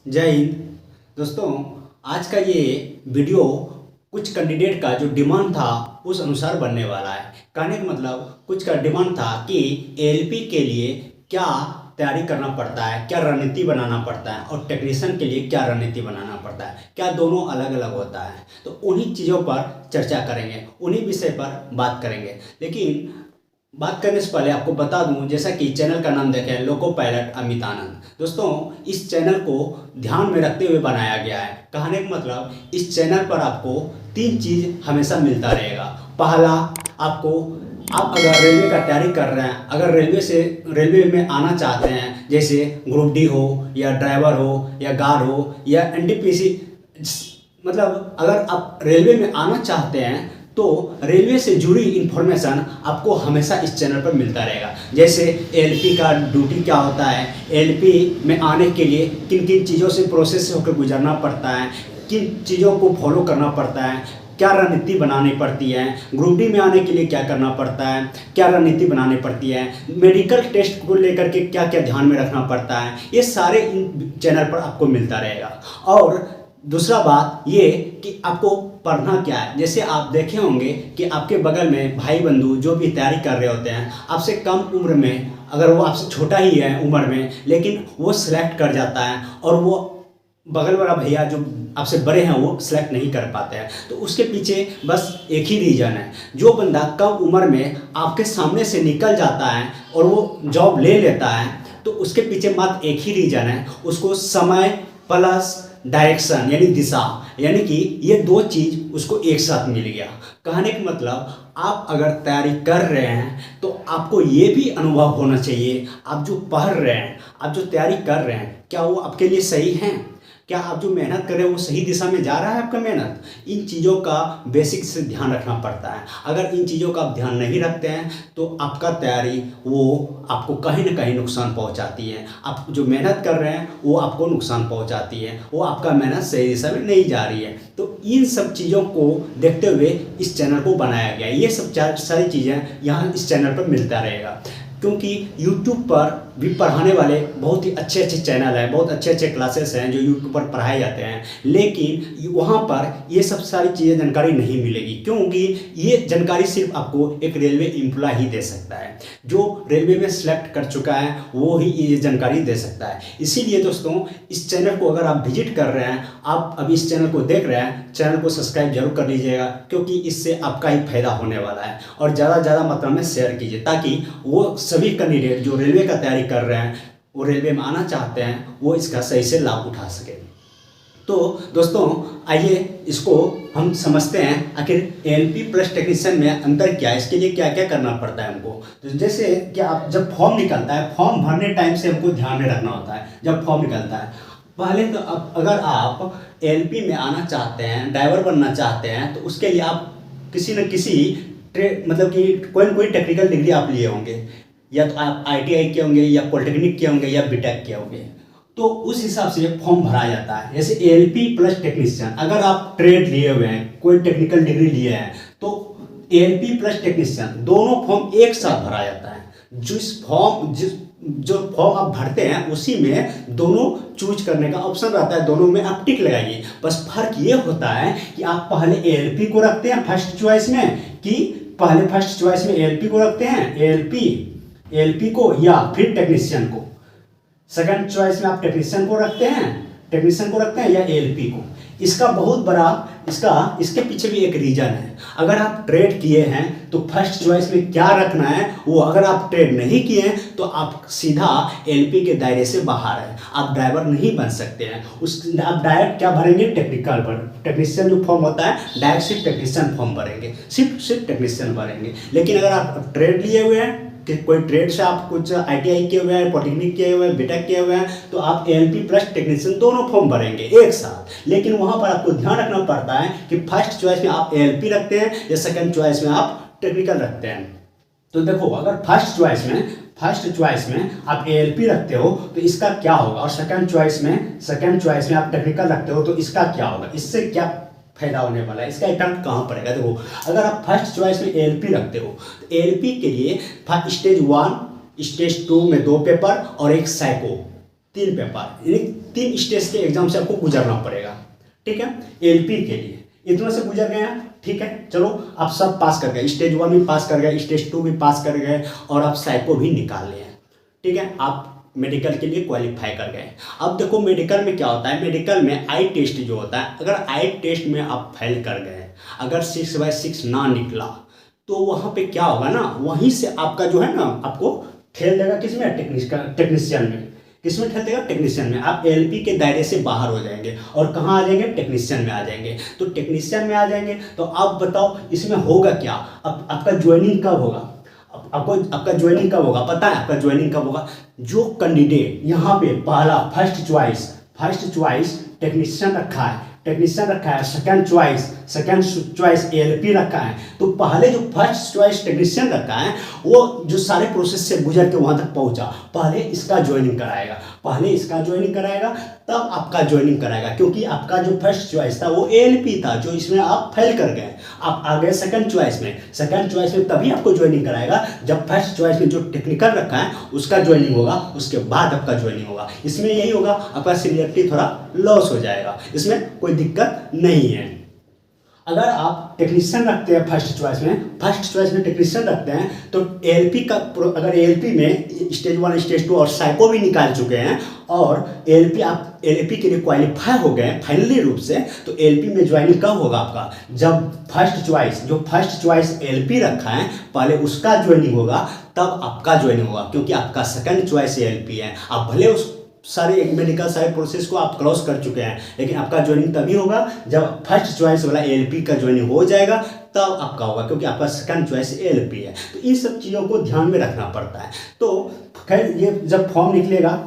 जय हिंद। दोस्तों, आज का ये वीडियो कुछ कैंडिडेट का जो डिमांड था उस अनुसार बनने वाला है। कहने का मतलब कुछ का डिमांड था कि एएलपी के लिए क्या तैयारी करना पड़ता है, क्या रणनीति बनाना पड़ता है और टेक्नीशियन के लिए क्या रणनीति बनाना पड़ता है, क्या दोनों अलग अलग होता है। तो उन्हीं चीज़ों पर चर्चा करेंगे, उन्हीं विषय पर बात करेंगे। लेकिन बात करने से पहले आपको बता दूं, जैसा कि चैनल का नाम देखें, लोको पायलट अमित आनंद। दोस्तों, इस चैनल को ध्यान में रखते हुए बनाया गया है। कहने का मतलब इस चैनल पर आपको तीन चीज़ हमेशा मिलता रहेगा। पहला, आपको आप अगर रेलवे का तैयारी कर रहे हैं, अगर रेलवे में आना चाहते हैं, जैसे ग्रुप डी हो या ड्राइवर हो या गार्ड हो या एनटीपीसी, मतलब अगर आप रेलवे में आना चाहते हैं तो रेलवे से जुड़ी इन्फॉर्मेशन आपको हमेशा इस चैनल पर मिलता रहेगा। जैसे एएलपी का ड्यूटी क्या होता है, एएलपी में आने के लिए किन किन चीज़ों से प्रोसेस होकर गुजरना पड़ता है, किन चीज़ों को फॉलो करना पड़ता है, क्या रणनीति बनानी पड़ती है, ग्रुप डी में आने के लिए क्या करना पड़ता है, क्या रणनीति बनानी पड़ती है, मेडिकल टेस्ट को लेकर के क्या क्या ध्यान में रखना पड़ता है, ये सारे इन चैनल पर आपको मिलता रहेगा। और दूसरा बात ये कि आपको पढ़ना क्या है। जैसे आप देखे होंगे कि आपके बगल में भाई बंधु जो भी तैयारी कर रहे होते हैं, आपसे कम उम्र में, अगर वो आपसे छोटा ही है उम्र में, लेकिन वो सिलेक्ट कर जाता है और वो बगल वाला भैया जो आपसे बड़े हैं वो सिलेक्ट नहीं कर पाते हैं। तो उसके पीछे बस एक ही रीज़न है। जो बंदा कम उम्र में आपके सामने से निकल जाता है और वो जॉब ले लेता है, तो उसके पीछे मात्र एक ही रीज़न है, उसको समय प्लस डायरेक्शन यानी दिशा, यानी कि ये दो चीज़ उसको एक साथ मिल गया। कहने का मतलब आप अगर तैयारी कर रहे हैं तो आपको ये भी अनुभव होना चाहिए, आप जो पढ़ रहे हैं, आप जो तैयारी कर रहे हैं, क्या वो आपके लिए सही हैं, क्या आप जो मेहनत कर रहे हैं वो सही दिशा में जा रहा है आपका मेहनत। इन चीज़ों का बेसिक से ध्यान रखना पड़ता है। अगर इन चीज़ों का आप ध्यान नहीं रखते हैं तो आपका तैयारी वो आपको कहीं ना कहीं नुकसान पहुंचाती है। आप जो मेहनत कर रहे हैं वो आपको नुकसान पहुंचाती है, वो आपका मेहनत सही दिशा में नहीं जा रही है। तो इन सब चीज़ों को देखते हुए इस चैनल को बनाया गया है। ये सब सारी चीज़ें यहाँ इस चैनल पर मिलता रहेगा, क्योंकि YouTube पर भी पढ़ाने वाले बहुत ही अच्छे अच्छे चैनल हैं, बहुत अच्छे अच्छे क्लासेस हैं जो YouTube पर पढ़ाए जाते हैं, लेकिन वहाँ पर ये सब सारी चीज़ें जानकारी नहीं मिलेगी, क्योंकि ये जानकारी सिर्फ आपको एक रेलवे एम्प्लॉय ही दे सकता है। जो रेलवे में सेलेक्ट कर चुका है वो ही ये जानकारी दे सकता है। इसीलिए दोस्तों, इस चैनल को अगर आप विजिट कर रहे हैं, आप अभी इस चैनल को देख रहे हैं, चैनल को सब्सक्राइब जरूर कर लीजिएगा, क्योंकि इससे आपका ही फायदा होने वाला है। और ज़्यादा से ज़्यादा मात्रा में शेयर कीजिए, ताकि वो सभी कैंडिडेट जो रेलवे का तैयारी कर रहे हैं, वो रेलवे में आना चाहते हैं, वो इसका सही से लाभ उठा सके। तो दोस्तों, आइए इसको हम समझते हैं, आखिर एएलपी प्लस टेक्नीशियन में अंतर क्या है, इसके लिए क्या क्या करना पड़ता है हमको। तो जैसे कि आप जब फॉर्म निकलता है, फॉर्म भरने टाइम से हमको ध्यान में रखना होता है। जब फॉर्म निकलता है, पहले तो अगर आप एएलपी में आना चाहते हैं, ड्राइवर बनना चाहते हैं, तो उसके लिए आप किसी न किसी मतलब कि कोई न कोई टेक्निकल डिग्री आप लिए होंगे, या तो आप आईटीआई किए होंगे, या पॉलिटेक्निक किए होंगे, या बीटेक किए होंगे। तो उस हिसाब से फॉर्म भरा जाता है। जैसे एएलपी प्लस टेक्नीशियन, अगर आप ट्रेड लिए हुए हैं, कोई टेक्निकल डिग्री लिए हैं, तो एएलपी प्लस टेक्नीशियन दोनों फॉर्म एक साथ भरा जाता है। जो फॉर्म आप भरते हैं उसी में दोनों चूज करने का ऑप्शन रहता है, दोनों में आप टिक लगाइए। बस फर्क ये होता है कि आप पहले एएलपी को रखते हैं फर्स्ट चॉइस में, कि पहले फर्स्ट चॉइस में एएलपी को रखते हैं, एएलपी को, या फिर टेक्नीशियन को। सेकंड चॉइस में आप टेक्नीशियन को रखते हैं या एएलपी को। इसका बहुत बड़ा इसके पीछे भी एक रीजन है। अगर आप ट्रेड किए हैं तो फर्स्ट चॉइस में क्या रखना है वो, अगर आप ट्रेड नहीं किए हैं तो आप सीधा एएलपी के दायरे से बाहर है, आप ड्राइवर नहीं बन सकते हैं। आप डायरेक्ट क्या भरेंगे, टेक्नीशियन जो फॉर्म होता है, डायरेक्ट सिर्फ टेक्नीशियन फॉर्म भरेंगे, सिर्फ टेक्नीशियन भरेंगे। लेकिन अगर आप ट्रेड लिए हुए हैं, कि कोई ट्रेड से आप कुछ आईटीआई किए हुए हैं, पॉलिटेक्निक किए हुए हैं, बीटेक किए हुए हैं, तो आप एएलपी प्लस टेक्नीशियन दोनों फॉर्म भरेंगे एक साथ। लेकिन वहां पर आपको ध्यान रखना पड़ता है कि फर्स्ट चॉइस में आप एएलपी रखते हैं या सेकंड चॉइस में आप टेक्निकल रखते हैं। तो देखो, अगर फर्स्ट चॉइस में आप एएलपी रखते हो तो इसका क्या होगा, और सेकंड चॉइस में आप टेक्निकल रखते हो तो इसका क्या होगा, इससे क्या फायदा होने वाला है, इसका इफेक्ट कहाँ पड़ेगा। देखो, अगर आप फर्स्ट चॉइस में एएलपी रखते हो तो एएलपी के लिए स्टेज 1 स्टेज 2 में 2 पेपर और एक साइको, 3 पेपर यानी 3 स्टेज के एग्जाम से आपको गुजरना पड़ेगा, ठीक है। एलपी के लिए इतना से गुजर गए हैं, ठीक है। चलो आप सब पास कर गए, स्टेज 1 भी पास कर गए, स्टेज 2 भी पास कर गए और आप साइको भी निकाल लिए, ठीक है। आप मेडिकल के लिए क्वालिफाई कर गए। अब देखो मेडिकल में क्या होता है, मेडिकल में आई टेस्ट जो होता है, अगर आई टेस्ट में आप फेल कर गए, अगर 6/6 ना निकला तो वहाँ पे क्या होगा ना, वहीं से आपका जो है ना आपको ठेल देगा किसमें, टेक्नीशियन में। किसमें ठेल देगा, टेक्नीशियन में। आप एलपी के दायरे से बाहर हो जाएंगे और कहाँ आ जाएंगे, टेक्नीशियन में आ जाएंगे। तो टेक्नीशियन में आ जाएंगे तो आप बताओ इसमें होगा क्या, अब आपका ज्वाइनिंग कब होगा, आपका ज्वाइनिंग कब होगा, पता है आपका ज्वाइनिंग कब होगा। जो कैंडिडेट यहाँ पे पहला फर्स्ट चॉइस टेक्नीशियन रखा है, सेकंड चॉइस एलपी रखा है, तो पहले जो फर्स्ट चॉइस टेक्नीशियन रखा है वो जो सारे प्रोसेस से गुजर के वहां तक पहुंचा, पहले इसका ज्वाइनिंग कराएगा, तब आपका ज्वाइनिंग कराएगा। क्योंकि आपका जो फर्स्ट चॉइस था वो एलपी था, जो इसमें आप फेल कर गए, आप आ गए सेकंड चॉइस में तभी आपको ज्वाइनिंग कराएगा जब फर्स्ट चॉइस में जो टेक्निकल रखा है उसका ज्वाइनिंग होगा, उसके बाद आपका ज्वाइनिंग होगा। इसमें यही होगा, आपका सीनियरिटी थोड़ा लॉस हो जाएगा, इसमें कोई दिक्कत नहीं है। अगर आप टेक्नीशियन रखते हैं फर्स्ट चॉइस में टेक्नीशियन रखते हैं तो एलपी का, अगर एलपी में स्टेज 1 स्टेज 2 और साइको भी निकाल चुके हैं और आप एलपी के लिए क्वालिफाई हो गए फाइनली रूप से, तो एलपी में ज्वाइनिंग कब होगा आपका, जब फर्स्ट चॉइस एलपी रखा है पहले उसका ज्वाइनिंग होगा, तब आपका ज्वाइनिंग होगा। क्योंकि आपका सेकंड चॉइस एलपी है, आप भले उस सारे मेडिकल सारे प्रोसेस को आप क्रॉस कर चुके हैं, लेकिन आपका ज्वाइनिंग तभी होगा जब फर्स्ट चॉइस वाला एलपी का ज्वाइनिंग हो जाएगा, तब आपका होगा, क्योंकि आपका सेकंड चॉइस एलपी है। तो इन सब चीज़ों को ध्यान में रखना पड़ता है। तो खैर ये जब फॉर्म निकलेगा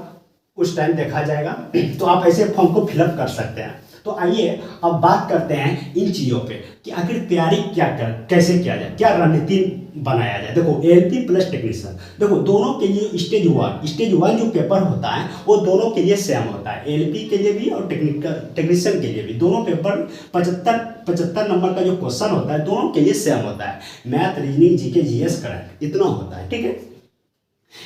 उस टाइम देखा जाएगा, तो आप ऐसे फॉर्म को फिलअप कर सकते हैं। तो आइए अब बात करते हैं इन चीज़ों पे कि आखिर तैयारी कैसे किया जाए, क्या रणनीति बनाया जाए। देखो एलपी प्लस टेक्नीशियन, देखो दोनों के लिए स्टेज वन जो पेपर होता है वो दोनों के लिए सेम होता है, एलपी के लिए भी और टेक्नीशियन के लिए भी। दोनों पेपर 75 नंबर का जो क्वेश्चन होता है दोनों के लिए सेम होता है। Math, reasoning, GK, GS, current इतना होता है, ठीक है।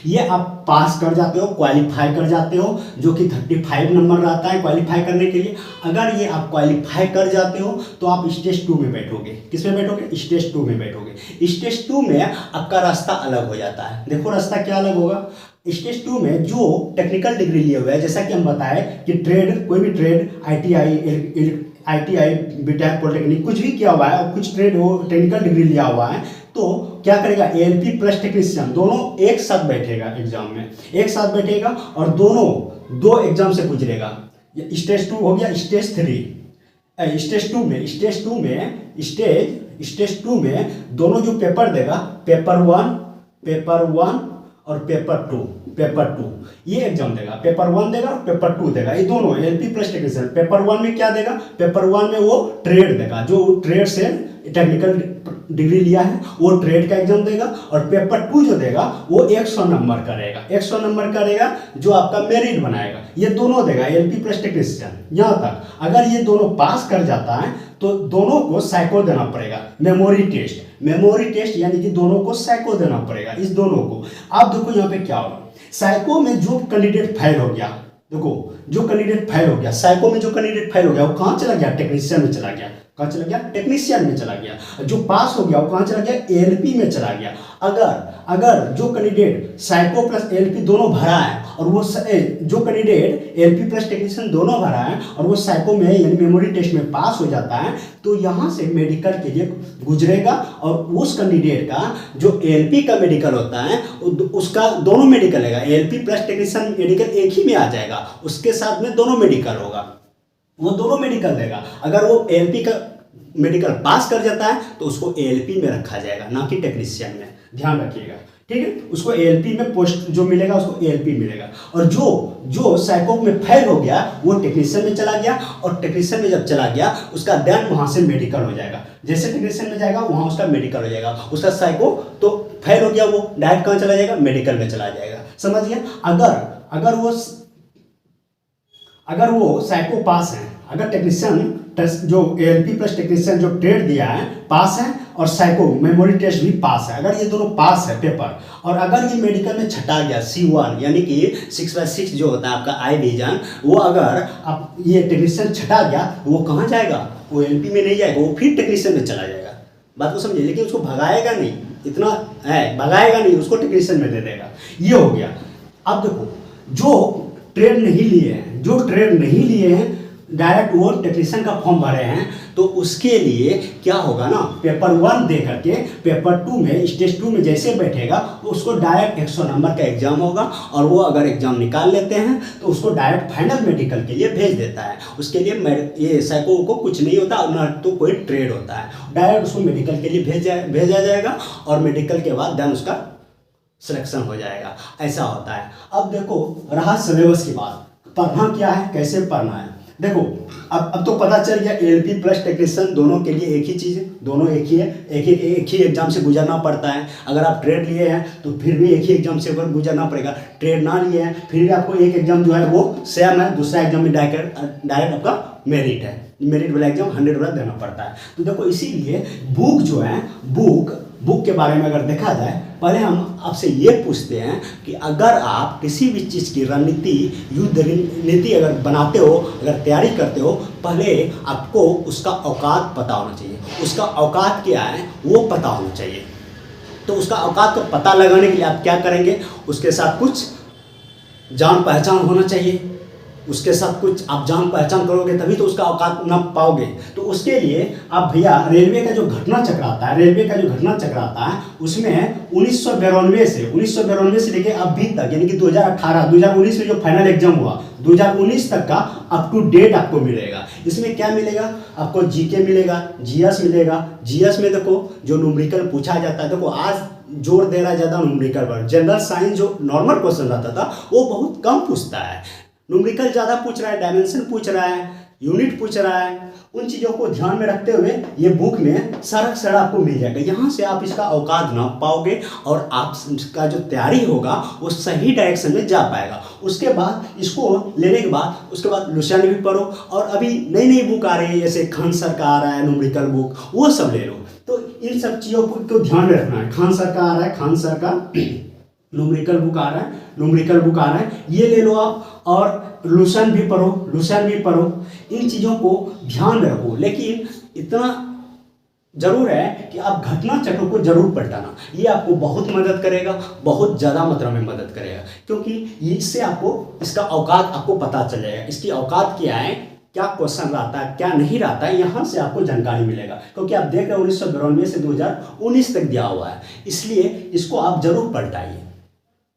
ये आप पास कर जाते हो, क्वालिफाई कर जाते हो, जो कि 35 नंबर रहता है क्वालिफाई करने के लिए। अगर ये आप क्वालिफाई कर जाते हो तो आप स्टेज 2 में बैठोगे। किस में बैठोगे, स्टेज 2 में बैठोगे। स्टेज 2 में आपका रास्ता अलग हो जाता है। देखो रास्ता क्या अलग होगा, स्टेज 2 में जो टेक्निकल डिग्री लिए हुए है, जैसा कि हम बताए कि ट्रेड, कोई भी ट्रेड, आईटीआई, बीटेक, पॉलिटेक्निक कुछ भी किया हुआ है और कुछ ट्रेड वो टेक्निकल डिग्री लिया हुआ है, तो क्या करेगा, एलपी प्लस टेक्नीशियन दोनों एक साथ बैठेगा एग्जाम में, एक साथ बैठेगा और दोनों 2 एग्जाम से गुजरेगा। स्टेज 2 हो गया, स्टेज 3, स्टेज 2 में दोनों जो पेपर देगा, पेपर 1 और पेपर 2 ये एग्जाम देगा। पेपर 1 देगा और पेपर 2 देगा, ये दोनों एलपी प्लस टेक्नीशियन। पेपर 1 में क्या देगा, पेपर 1 में वो ट्रेड देगा, जो ट्रेड से टेक्निकल डिग्री लिया है वो ट्रेड का एग्जाम देगा। और पेपर 2 जो देगा वो 100 नंबर करेगा, जो आपका मेरिट बनाएगा। ये दोनों देगा एलपी प्लस टेक्नीशियन। यहाँ तक अगर ये दोनों पास कर जाता है तो दोनों को साइको देना पड़ेगा, मेमोरी टेस्ट यानी कि दोनों को साइको देना पड़ेगा, इस दोनों को। आप देखो यहाँ पे क्या होगा, साइको में जो कैंडिडेट फेल हो गया, देखो जो कैंडिडेट फेल हो गया, साइको में जो कैंडिडेट फेल हो गया वो कहाँ चला गया, टेक्नीशियन में चला गया। कहाँ चला गया, टेक्नीशियन में चला गया। जो पास हो गया वो कहाँ चला गया, एलपी में चला गया। अगर जो कैंडिडेट साइको प्लस एलपी दोनों भरा है और वो जो कैंडिडेट एलपी प्लस टेक्नीशियन दोनों भरा है और वो साइको में यानी मेमोरी टेस्ट में पास हो जाता है, तो यहाँ से मेडिकल के लिए गुजरेगा। और उस कैंडिडेट का जो एलपी का मेडिकल होता है उसका दोनों मेडिकल है, एलपी प्लस टेक्नीशियन मेडिकल एक ही में आ जाएगा, उसके साथ में दोनों मेडिकल होगा, वो दोनों मेडिकल देगा। अगर वो एलपी का मेडिकल पास कर जाता है तो उसको एलपी में रखा जाएगा, ना कि टेक्नीशियन में, ध्यान रखिएगा, ठीक है। उसको एलपी में पोस्ट जो मिलेगा उसको एलपी मिलेगा। और जो साइको में फेल हो गया वो टेक्नीशियन में चला गया, और टेक्नीशियन में जब चला गया उसका देन वहां से मेडिकल हो जाएगा। जैसे टेक्नीशियन में जाएगा वहां उसका मेडिकल हो जाएगा। उसका साइको तो फेल हो गया, वो डायरेक्ट कहाँ चला जाएगा, मेडिकल में चला जाएगा, समझ गया। अगर वो साइको पास है, अगर टेक्नीशियन जो एलपी प्लस टेक्नीशियन जो ट्रेड दिया है पास है और साइको मेमोरी टेस्ट भी पास है। अगर ये दोनों पास है पेपर, और अगर ये मेडिकल में छटा गया C1 यानी कि 6/6 जो होता है आपका आई विजन, वो अगर आप ये टेक्नीशियन छटा गया तो वो कहाँ जाएगा, वो LP में नहीं जाएगा, वो फिर टेक्नीशियन में चला जाएगा। बात को समझिए, लेकिन उसको भगाएगा नहीं, इतना है भगाएगा नहीं, उसको टेक्नीशियन में दे देगा। ये हो गया। अब देखो जो ट्रेड नहीं लिए हैं डायरेक्ट वो टेक्नीशियन का फॉर्म भरे हैं, तो उसके लिए क्या होगा ना, पेपर 1 दे करके पेपर 2 में स्टेज 2 में जैसे बैठेगा उसको डायरेक्ट 100 नंबर का एग्जाम होगा, और वो अगर एग्जाम निकाल लेते हैं तो उसको डायरेक्ट फाइनल मेडिकल के लिए भेज देता है। उसके लिए ये साइको को कुछ नहीं होता, ना तो कोई ट्रेड होता है, डायरेक्ट उसको मेडिकल के लिए भेजा जाएगा, और मेडिकल के बाद देन उसका सिलेक्शन हो जाएगा। ऐसा होता है। अब देखो रहा सिलेबस की बात, पढ़ना क्या है, कैसे पढ़ना है। देखो अब तो पता चल गया LP प्लस टेक्नीशियन दोनों के लिए एक ही चीज़ है, दोनों एक ही है, एक ही एग्जाम से गुजरना पड़ता है। अगर आप ट्रेड लिए हैं तो फिर भी एक ही एग्जाम से गुजरना पड़ेगा, ट्रेड ना लिए हैं फिर भी आपको एक एग्जाम जो है वो सेम है, दूसरा एग्जाम में डायरेक्ट आपका मेरिट है, मेरिट वाला एग्जाम 100 वाला देना पड़ता है। तो देखो इसीलिए बुक जो है, बुक के बारे में अगर देखा जाए, पहले हम आपसे ये पूछते हैं कि अगर आप किसी भी चीज़ की रणनीति, युद्ध नीति अगर बनाते हो, अगर तैयारी करते हो, पहले आपको उसका औकात पता होना चाहिए। उसका औकात क्या है वो पता होना चाहिए। तो उसका औकात का पता लगाने के लिए आप क्या करेंगे, उसके साथ कुछ जान पहचान होना चाहिए। उसके साथ कुछ आप जान पहचान करोगे तभी तो उसका औकात न पाओगे। तो उसके लिए आप भैया रेलवे का जो घटना चक्र आता है उसमें 1992 से लेके अभी तक यानी कि 2019 में जो फाइनल एग्जाम हुआ 2019 तक का अप टू डेट आपको मिलेगा। इसमें क्या मिलेगा, आपको GK मिलेगा, GS मिलेगा। GS में देखो जो न्यूमेरिकल पूछा जाता है, देखो आज जोर दे रहा है ज़्यादा न्यूमेरिकल पर। जनरल साइंस जो नॉर्मल क्वेश्चन रहता था वो बहुत कम पूछता है, न्यूमेरिकल ज़्यादा पूछ रहा है, डायमेंशन पूछ रहा है, यूनिट पूछ रहा है। उन चीज़ों को ध्यान में रखते हुए ये बुक में सारा आपको मिल जाएगा। यहाँ से आप इसका औकात ना पाओगे और आपका जो तैयारी होगा वो सही डायरेक्शन में जा पाएगा। उसके बाद इसको लेने के बाद उसके बाद लुसेंट भी पढ़ो, और अभी नई बुक आ रही है जैसे खान सर का आ रहा है न्यूमेरिकल बुक, वो सब ले लो। तो इन सब चीज़ों को ध्यान में रखना है। खान सर का आ रहा है, खान सर का न्यूमेरिकल बुक आ रहा है, ये ले लो आप, और लुसेंट भी पढ़ो। इन चीज़ों को ध्यान में रखो, लेकिन इतना जरूर है कि आप घटना चक्र को जरूर पलटाना। ये आपको बहुत मदद करेगा, बहुत ज़्यादा मात्रा में मदद करेगा, क्योंकि इससे आपको इसका औकात आपको पता चल जाएगा। इसकी औकात क्या है, क्या क्वेश्चन रहता है, क्या नहीं रहता है, यहाँ से आपको जानकारी मिलेगा। क्योंकि आप देख रहे हैं 1992 से 2019 तक दिया हुआ है, इसलिए इसको आप जरूर पलटाइए।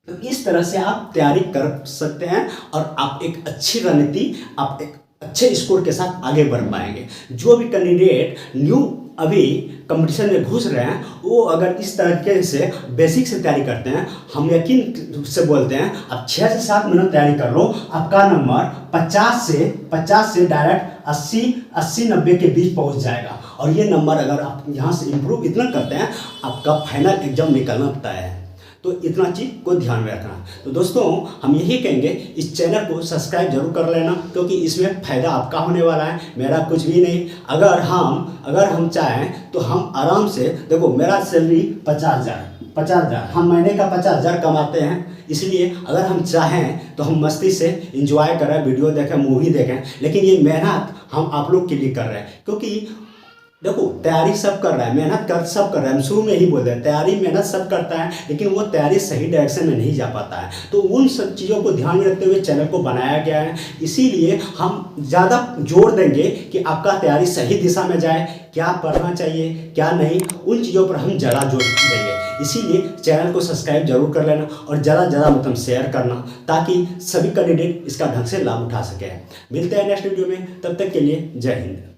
तो इस तरह से आप तैयारी कर सकते हैं और आप एक अच्छी रणनीति, आप एक अच्छे स्कोर के साथ आगे बढ़ पाएंगे। जो भी कैंडिडेट न्यू अभी कंपटीशन में घुस रहे हैं वो अगर इस तरीके से बेसिक से तैयारी करते हैं, हम यकीन से बोलते हैं आप 6 से 7 मिनट तैयारी कर लो, आपका नंबर 50 से डायरेक्ट 80-90 के बीच पहुंच जाएगा। और ये नंबर अगर आप यहाँ से इम्प्रूव इतना करते हैं, आपका फाइनल एग्जाम निकलना तय है। तो इतना चीज़ को ध्यान में रखना। तो दोस्तों हम यही कहेंगे, इस चैनल को सब्सक्राइब जरूर कर लेना, क्योंकि इसमें फ़ायदा आपका होने वाला है, मेरा कुछ भी नहीं। अगर हम चाहें तो हम आराम से, देखो मेरा सैलरी 50,000 हम महीने का 50,000 कमाते हैं, इसलिए अगर हम चाहें तो हम मस्ती से एंजॉय करें, वीडियो देखें, मूवी देखें, लेकिन ये मेहनत हम आप लोग के लिए कर रहे हैं। क्योंकि देखो तैयारी सब कर रहा है, मेहनत सब कर रहा है, हम शुरू में ही बोलते हैं तैयारी मेहनत सब करता है, लेकिन वो तैयारी सही डायरेक्शन में नहीं जा पाता है। तो उन सब चीज़ों को ध्यान में रखते हुए चैनल को बनाया गया है। इसीलिए हम ज़्यादा जोर देंगे कि आपका तैयारी सही दिशा में जाए, क्या पढ़ना चाहिए क्या नहीं, उन चीज़ों पर हम ज़्यादा जोर देंगे। इसीलिए चैनल को सब्सक्राइब जरूर कर लेना और ज़्यादा मतलब शेयर करना, ताकि सभी कैंडिडेट इसका ढंग से लाभ उठा सकें। मिलते हैं नेक्स्ट वीडियो में, तब तक के लिए जय हिंद।